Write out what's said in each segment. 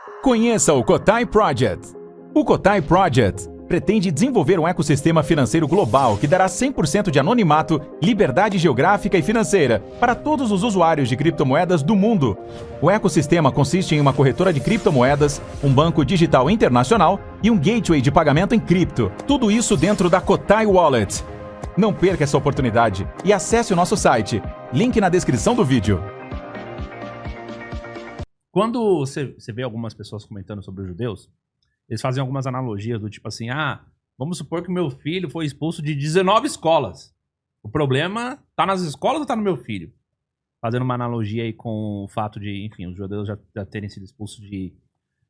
Conheça o Kotai Project. O Kotai Project pretende desenvolver um ecossistema financeiro global que dará 100% de anonimato, liberdade geográfica e financeira para todos os usuários de criptomoedas do mundo. O ecossistema consiste em uma corretora de criptomoedas, um banco digital internacional e um gateway de pagamento em cripto. Tudo isso dentro da Kotai Wallet. Não perca essa oportunidade e acesse o nosso site. Link na descrição do vídeo. Quando você vê algumas pessoas comentando sobre os judeus, eles fazem algumas analogias do tipo assim, vamos supor que o meu filho foi expulso de 19 escolas. O problema tá nas escolas ou tá no meu filho? Fazendo uma analogia aí com o fato de, enfim, os judeus já terem sido expulsos de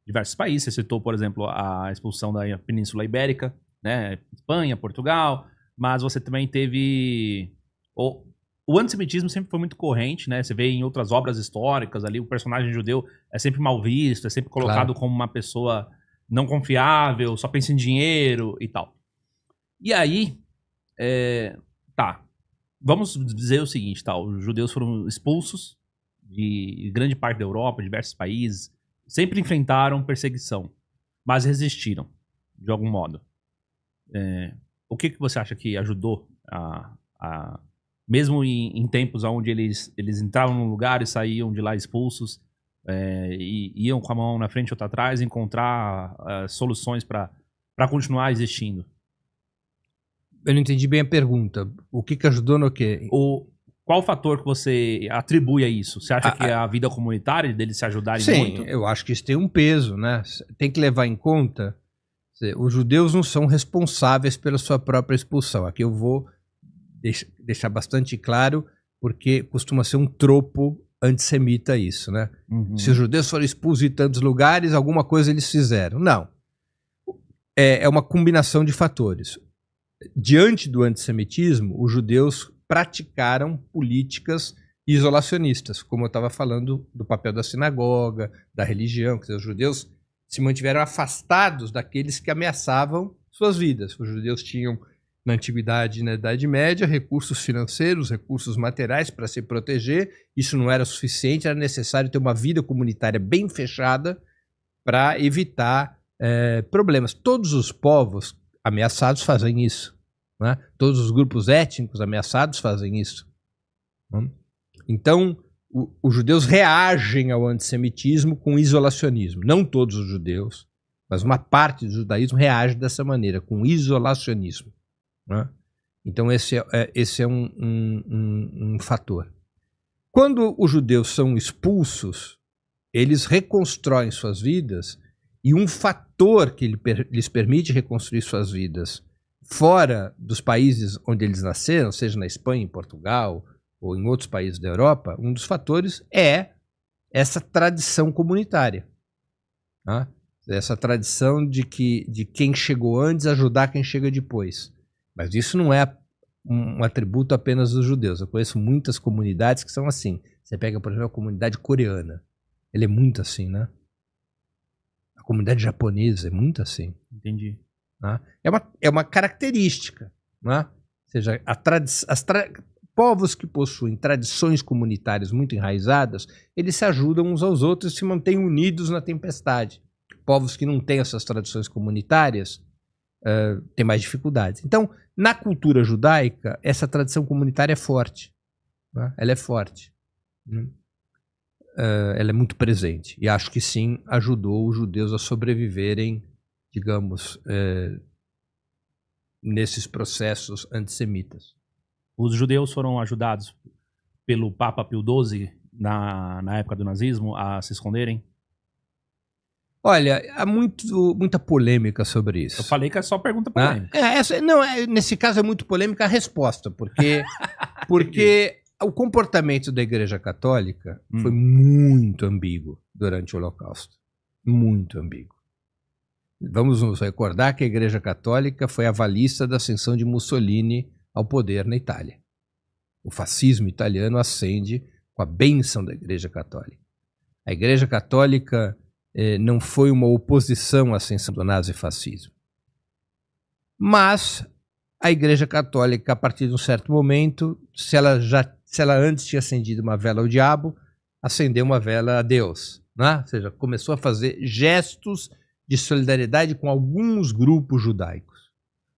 diversos países. Você citou, por exemplo, a expulsão da Península Ibérica, né? Espanha, Portugal, mas você também teve... O antissemitismo sempre foi muito corrente, né? Você vê em outras obras históricas ali, o personagem judeu é sempre mal visto, é sempre colocado como uma pessoa não confiável, só pensa em dinheiro e tal. E aí, vamos dizer o seguinte, os judeus foram expulsos de grande parte da Europa, diversos países, sempre enfrentaram perseguição, mas resistiram, de algum modo. O que você acha que ajudou mesmo em tempos onde eles entravam num lugar e saíam de lá expulsos, e iam com a mão na frente e outra atrás, encontrar soluções para continuar existindo? Eu não entendi bem a pergunta. O que ajudou no quê? Qual fator que você atribui a isso? Você acha que é a vida comunitária deles se ajudarem muito? Sim, eu acho que isso tem um peso, né? Tem que levar em conta, os judeus não são responsáveis pela sua própria expulsão. Aqui eu vou deixar bastante claro, porque costuma ser um tropo antissemita isso, né? Uhum. Se os judeus foram expulsos de tantos lugares, alguma coisa eles fizeram. Não. É uma combinação de fatores. Diante do antissemitismo, os judeus praticaram políticas isolacionistas, como eu estava falando do papel da sinagoga, da religião. Quer dizer, os judeus se mantiveram afastados daqueles que ameaçavam suas vidas. Os judeus tinham, na Antiguidade e na Idade Média, recursos financeiros, recursos materiais para se proteger. Isso não era suficiente, era necessário ter uma vida comunitária bem fechada para evitar problemas. Todos os povos ameaçados fazem isso, né? Todos os grupos étnicos ameaçados fazem isso. Né? Então, os judeus reagem ao antissemitismo com isolacionismo. Não todos os judeus, mas uma parte do judaísmo reage dessa maneira, com isolacionismo. Né? Então esse é um fator. Quando os judeus são expulsos, eles reconstroem suas vidas, e um fator que lhes permite reconstruir suas vidas fora dos países onde eles nasceram, seja na Espanha, em Portugal ou em outros países da Europa, um dos fatores é essa tradição comunitária. Né? Essa tradição de quem chegou antes ajudar quem chega depois. Mas isso não é um atributo apenas dos judeus. Eu conheço muitas comunidades que são assim. Você pega, por exemplo, a comunidade coreana. Ela é muito assim, né? A comunidade japonesa é muito assim. Entendi. Né? É uma característica. Né? Ou seja, povos que possuem tradições comunitárias muito enraizadas, eles se ajudam uns aos outros e se mantêm unidos na tempestade. Povos que não têm essas tradições comunitárias têm mais dificuldades. Então, na cultura judaica, essa tradição comunitária é forte. Né? Ela é forte. Ela é muito presente. E acho que sim, ajudou os judeus a sobreviverem, digamos, nesses processos antissemitas. Os judeus foram ajudados pelo Papa Pio XII na época do nazismo a se esconderem? Olha, há muita polêmica sobre isso. Eu falei que é só pergunta polêmica. Nesse caso é muito polêmica a resposta, porque o comportamento da Igreja Católica foi muito ambíguo durante o Holocausto. Muito ambíguo. Vamos nos recordar que a Igreja Católica foi avalista da ascensão de Mussolini ao poder na Itália. O fascismo italiano ascende com a bênção da Igreja Católica. A Igreja Católica não foi uma oposição à ascensão do nazifascismo. Mas a Igreja Católica, a partir de um certo momento, se ela antes tinha acendido uma vela ao diabo, acender uma vela a Deus, né? Ou seja, começou a fazer gestos de solidariedade com alguns grupos judaicos.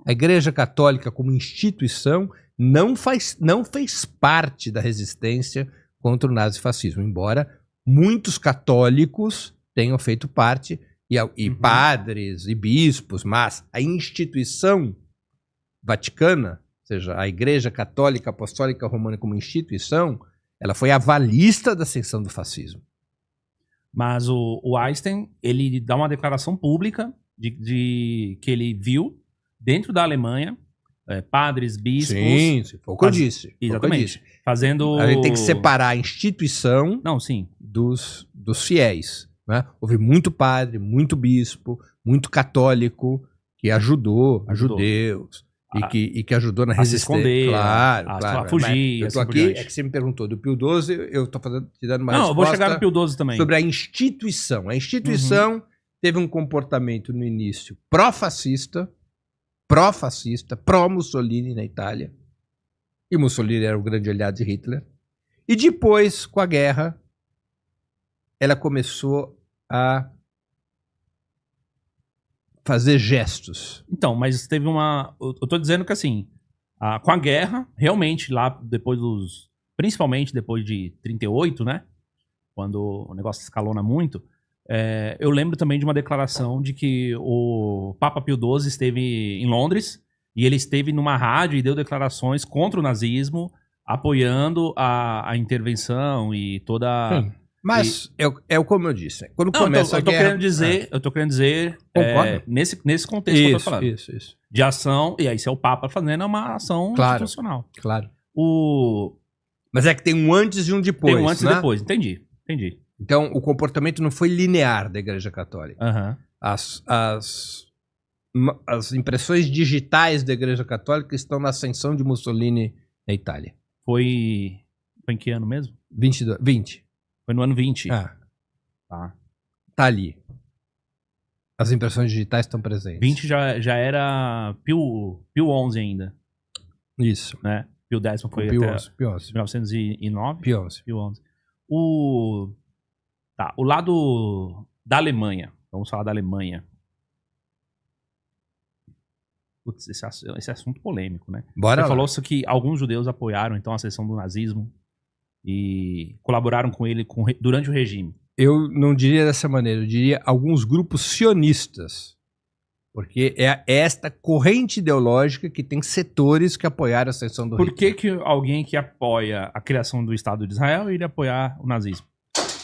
A Igreja Católica, como instituição, não fez parte da resistência contra o nazifascismo, embora muitos católicos tenham feito parte, e padres e bispos, mas a instituição vaticana, ou seja, a Igreja Católica Apostólica Romana como instituição, ela foi avalista da ascensão do fascismo. Mas o Einstein, ele dá uma declaração pública de que ele viu dentro da Alemanha padres, bispos... Sim, foi o que eu disse. Exatamente. Fazendo... A gente tem que separar a instituição Não, sim. dos fiéis. Né? Houve muito padre, muito bispo, muito católico que ajudou. Judeus. E que ajudou na resistência. A se esconder, claro. a fugir. Eu tô aqui, é que você me perguntou do Pio XII, eu tô te dando uma resposta... Não, eu vou chegar no Pio XII também. Sobre a instituição. A instituição teve um comportamento no início pró-fascista, pró-Mussolini na Itália. E Mussolini era o grande aliado de Hitler. E depois, com a guerra, ela começou a fazer gestos. Então, mas teve uma... Eu tô dizendo que assim, com a guerra, realmente lá depois principalmente depois de 38, né? Quando o negócio escalona muito, eu lembro também de uma declaração de que o Papa Pio XII esteve em Londres e ele esteve numa rádio e deu declarações contra o nazismo, apoiando a intervenção e toda... Sim. Mas como eu disse, quando Não, começa a guerra... Eu tô querendo dizer nesse contexto que eu tô falando. Isso. De ação, e aí se é o Papa fazendo uma ação institucional. Claro. O... Mas é que tem um antes e um depois. Tem um antes, né? E depois, entendi. Então, o comportamento não foi linear da Igreja Católica. Uhum. As impressões digitais da Igreja Católica estão na ascensão de Mussolini na Itália. Foi em que ano mesmo? 20. Foi no ano 20. Ah. Tá. Tá ali. As impressões digitais estão presentes. 20 já era Pio XI ainda. Isso. Né? Pio X foi Pio até XI. 1909. Pio XI. O lado da Alemanha. Vamos falar da Alemanha. Putz, esse assunto polêmico, né? Bora Você lá. falou que alguns judeus apoiaram então a ascensão do nazismo e colaboraram com ele durante o regime. Eu não diria dessa maneira, eu diria alguns grupos sionistas. Porque é esta corrente ideológica que tem setores que apoiaram a ascensão do Por Hitler. que alguém que apoia a criação do Estado de Israel iria apoiar o nazismo?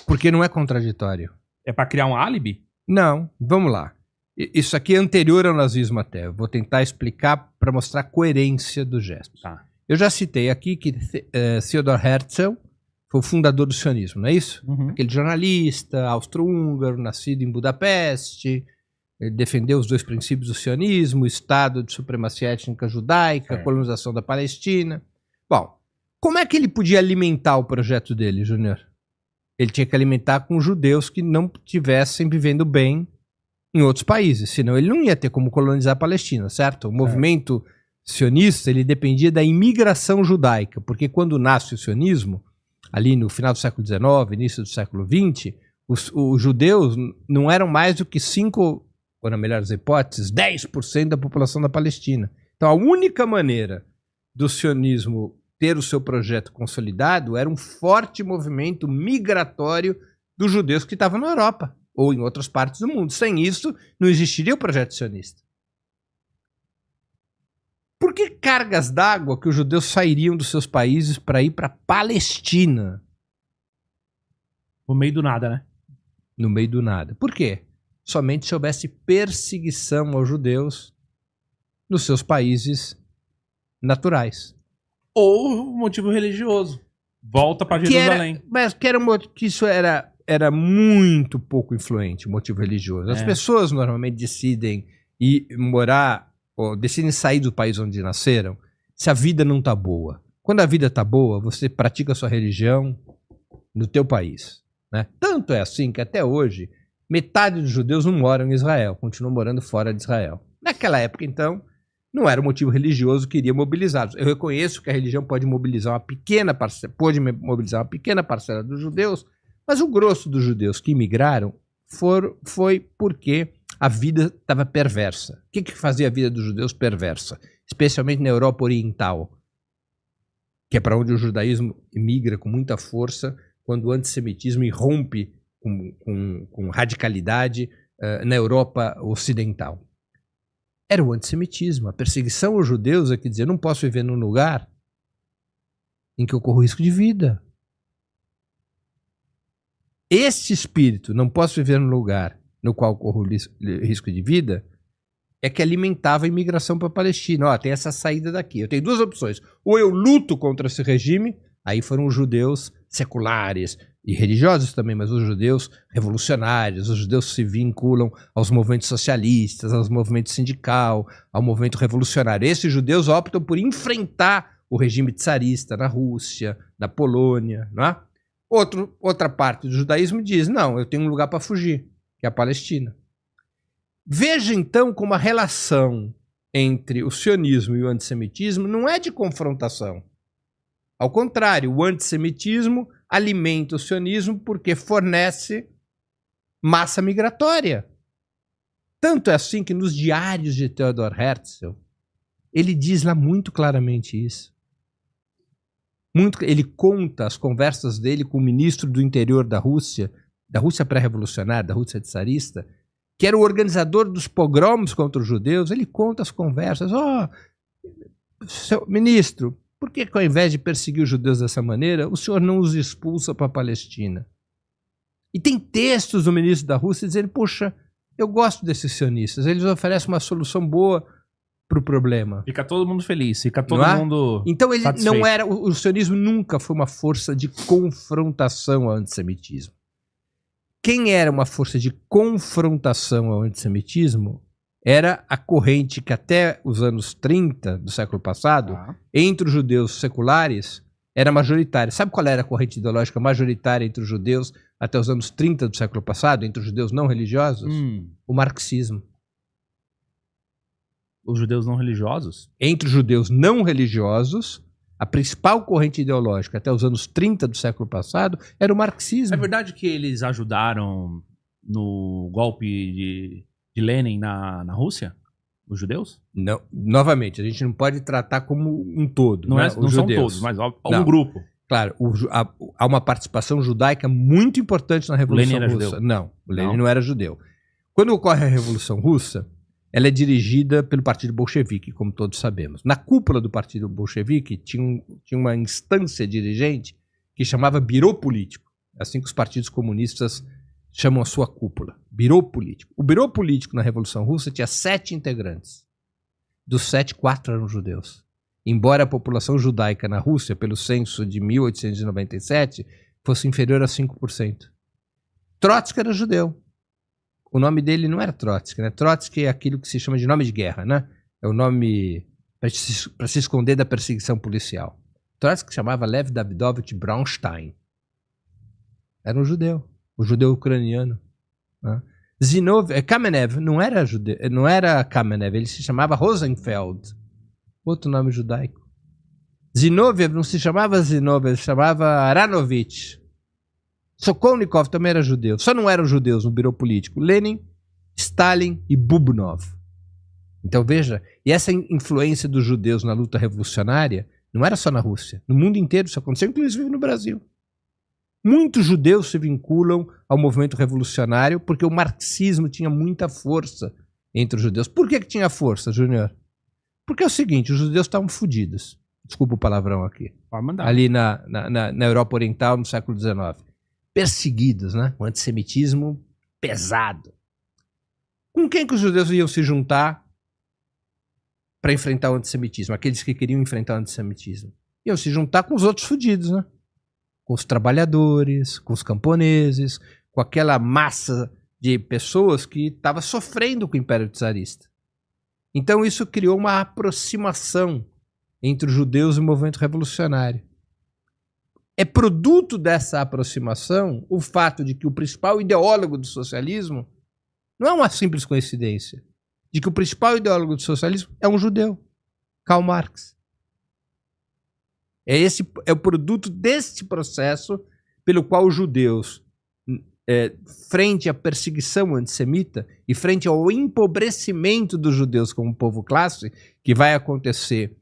Porque não é contraditório. É para criar um álibi? Não, vamos lá. Isso aqui é anterior ao nazismo até. Eu vou tentar explicar para mostrar a coerência dos gestos. Tá. Eu já citei aqui que Theodor Herzl foi o fundador do sionismo, não é isso? Uhum. Aquele jornalista austro-húngaro, nascido em Budapeste, ele defendeu os dois princípios do sionismo, o Estado de supremacia étnica judaica, a colonização da Palestina. Bom, como é que ele podia alimentar o projeto dele, Júnior? Ele tinha que alimentar com judeus que não estivessem vivendo bem em outros países, senão ele não ia ter como colonizar a Palestina, certo? O movimento sionista, ele dependia da imigração judaica, porque quando nasce o sionismo, ali no final do século XIX, início do século XX, os judeus não eram mais do que 5, ou na melhor das hipóteses, 10% da população da Palestina. Então a única maneira do sionismo ter o seu projeto consolidado era um forte movimento migratório dos judeus que estavam na Europa ou em outras partes do mundo. Sem isso, não existiria o projeto sionista. Por que cargas d'água que os judeus sairiam dos seus países para ir para a Palestina? No meio do nada, né? No meio do nada. Por quê? Somente se houvesse perseguição aos judeus nos seus países naturais. Ou motivo religioso. Volta para Jerusalém. Que isso era muito pouco influente, o motivo religioso. As pessoas normalmente decidem ir morar, ou decidem sair do país onde nasceram, se a vida não tá boa. Quando a vida tá boa, você pratica a sua religião no teu país, né? Tanto é assim que até hoje, metade dos judeus não moram em Israel, continuam morando fora de Israel. Naquela época, então, não era o motivo religioso que iria mobilizá-los. Eu reconheço que a religião pode mobilizar uma pequena parcela dos judeus, Mas o grosso dos judeus que imigraram foi porque a vida estava perversa. O que fazia a vida dos judeus perversa? Especialmente na Europa Oriental, que é para onde o judaísmo imigra com muita força, quando o antissemitismo irrompe com radicalidade na Europa Ocidental. Era o antissemitismo, a perseguição aos judeus é que dizia, não posso viver num lugar em que eu corro risco de vida. Este espírito, não posso viver num lugar no qual corro risco de vida, é que alimentava a imigração para a Palestina. Ó, tem essa saída daqui. Eu tenho duas opções. Ou eu luto contra esse regime, aí foram os judeus seculares e religiosos também, mas os judeus revolucionários, os judeus se vinculam aos movimentos socialistas, aos movimentos sindical, ao movimento revolucionário. Esses judeus optam por enfrentar o regime tsarista na Rússia, na Polônia, não é? Outra parte do judaísmo diz, não, eu tenho um lugar para fugir, que é a Palestina. Veja então como a relação entre o sionismo e o antissemitismo não é de confrontação. Ao contrário, o antissemitismo alimenta o sionismo porque fornece massa migratória. Tanto é assim que nos diários de Theodor Herzl, ele diz lá muito claramente isso. Ele conta as conversas dele com o ministro do interior da Rússia pré-revolucionária, da Rússia tsarista, que era o organizador dos pogroms contra os judeus. Ele conta as conversas. Seu ministro, por que ao invés de perseguir os judeus dessa maneira, o senhor não os expulsa para a Palestina? E tem textos do ministro da Rússia dizendo, poxa, eu gosto desses sionistas, eles oferecem uma solução boa para o problema. Fica todo mundo feliz, fica todo mundo Então ele satisfeito. não era, o sionismo nunca foi uma força de confrontação ao antissemitismo. Quem era uma força de confrontação ao antissemitismo era a corrente que até os anos 30 do século passado, entre os judeus seculares, era majoritária. Sabe qual era a corrente ideológica majoritária entre os judeus até os anos 30 do século passado, entre os judeus não religiosos? O marxismo. Os judeus não religiosos? Entre os judeus não religiosos, a principal corrente ideológica até os anos 30 do século passado era o marxismo. É verdade que eles ajudaram no golpe de Lenin na Rússia? Os judeus? Não, novamente, a gente não pode tratar como um todo. Não, né? não são todos, mas um grupo. Claro, há uma participação judaica muito importante na Revolução Lenin era Russa. judeu? Não, o Lenin não era judeu. Quando ocorre a Revolução Russa, ela é dirigida pelo Partido Bolchevique, como todos sabemos. Na cúpula do Partido Bolchevique tinha uma instância dirigente que chamava Birô Político, assim que os partidos comunistas chamam a sua cúpula, Birô Político. O Birô Político na Revolução Russa tinha 7 integrantes. Dos 7, 4 eram judeus. Embora a população judaica na Rússia, pelo censo de 1897, fosse inferior a 5%. Trotsky era judeu. O nome dele não era Trotsky, né? Trotsky é aquilo que se chama de nome de guerra, né? É o nome para se esconder da perseguição policial. Trotsky chamava Lev Davidovich Braunstein. Era um judeu, o judeu ucraniano. Né? Kamenev não era judeu, não era Kamenev, ele se chamava Rosenfeld, outro nome judaico. Zinoviev não se chamava Zinoviev, ele se chamava Aranovich. Sokolnikov também era judeu. Só não eram judeus no birô político. Lenin, Stalin e Bubnov. Então veja, e essa influência dos judeus na luta revolucionária não era só na Rússia. No mundo inteiro isso aconteceu, inclusive no Brasil. Muitos judeus se vinculam ao movimento revolucionário porque o marxismo tinha muita força entre os judeus. Por que tinha força, Júnior? Porque é o seguinte, os judeus estavam fodidos. Desculpa o palavrão aqui. Ali na Europa Oriental, no século XIX. Perseguidos, né? O antissemitismo pesado. Com quem que os judeus iam se juntar para enfrentar o antissemitismo? Aqueles que queriam enfrentar o antissemitismo. Iam se juntar com os outros fudidos, né? Com os trabalhadores, com os camponeses, com aquela massa de pessoas que estava sofrendo com o Império Tsarista. Então isso criou uma aproximação entre os judeus e o movimento revolucionário. É produto dessa aproximação o fato de que o principal ideólogo do socialismo não é uma simples coincidência, de que o principal ideólogo do socialismo é um judeu, Karl Marx. É o produto deste processo pelo qual os judeus frente à perseguição antissemita e frente ao empobrecimento dos judeus como povo classe, que vai acontecer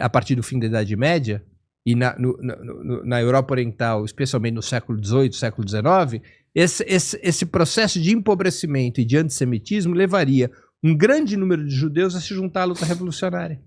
a partir do fim da Idade Média, e na Europa Oriental, especialmente no século XVIII, século XIX, esse processo de empobrecimento e de antissemitismo levaria um grande número de judeus a se juntar à luta revolucionária.